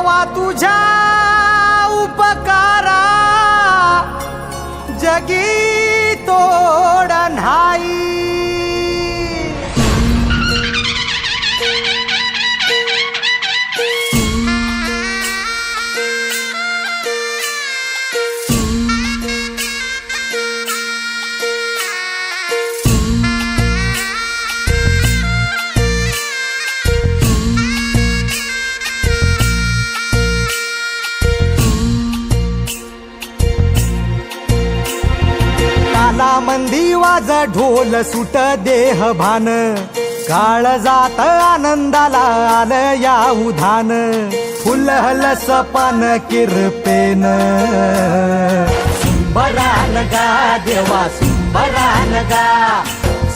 देवा तुझ्या उपकारा जगी तोड नाही. मंदी वाज ढोल सुट देह भान काळ जात आनंदाला आलं या उधान फुलहल सपान किरपेन सुंबरान गा देवा सुंबरान गा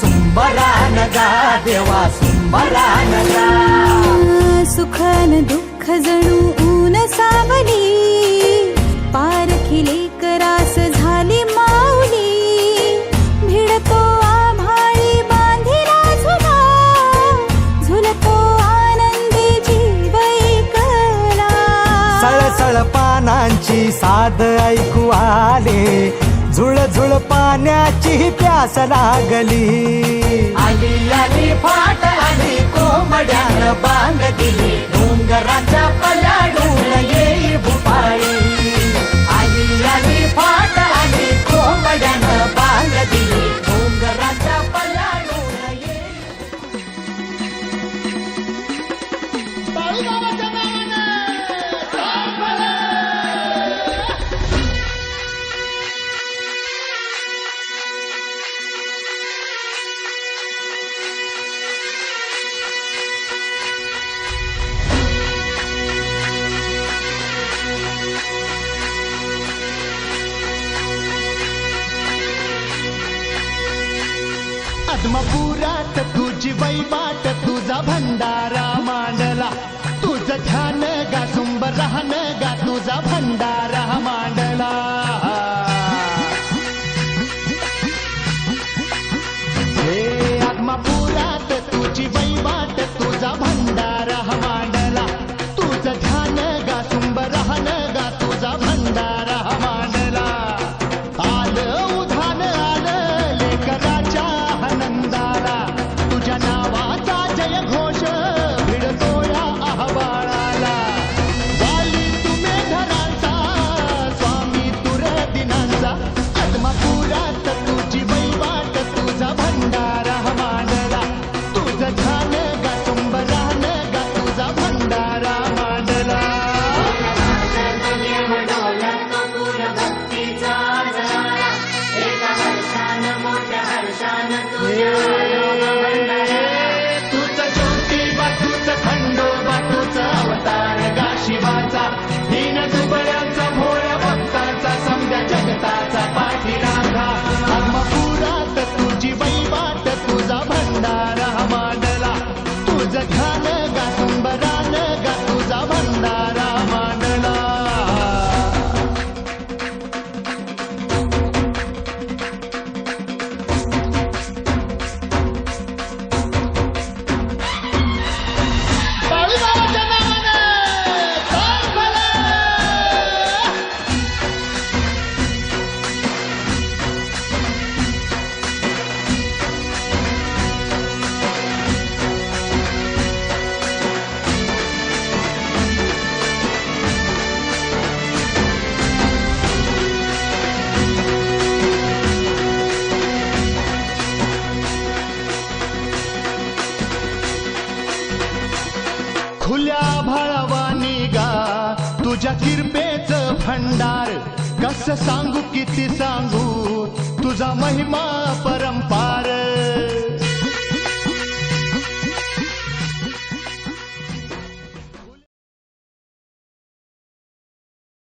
सुंबरान गा देवा सुंबरान गा. सुखन दुःख जणू ऊन सावली पारखिले करास झाली माऊली भिडतो आभाळी बांधिला झुला झुलतो आनंदी जीव एकला. सळसळ पानांची साद ऐकू आले झुळझुळ पाण्याची प्यास लागली. आली आली फाट आली कोंबड्यानं बांग दिली डोंगराच्या पलाडून येई भुपाळी. आली आली फाट आली कोंबड्यानं बांग दिली डोंगराच्या पलाडून येई. आत्मपुरात तुझी वैवाट तुझा भंडारा मांडला तुझं ध्यान गा सुंबरान गा तुझा भंडारा मांडला. हे आत्मपुरात तुझी वैवाट तुझा भंडारा मांडला तुझं ध्यान गा सुंबरान गा तुझा भंडारा मांडला. आलं उधान आलं लेकराच्या आनंदाला तुझ्या नावाचा जय घोष भिडतो या अहवाळाला. वाली तुम्ही धनांचा स्वामी तुर दिनांचा आत्मपुरात तुझी वैवाट तुझा भंडारा मांडला तुझं ध्यान गा सुंबरान गा तुझा भंडारा मांडला. तुझं ज्योतिबा तुझं खंडोबा तुझं अवतार गा शिवाचा दीन दुबळ्यांचा भोळ्या भक्ताचा समद्या जगताचा पाठीराखा. आत्मपुरात तुझी वैवाट तुझा भंडारा मांडला तुझं ध्यान गा सुंबरान गा तुझा भंडारा मांडला. खुल्या भाळवानी गा तुझ्या किरपेचं भंडार कस सांगू किती सांगू तुझा महिमा परंपार.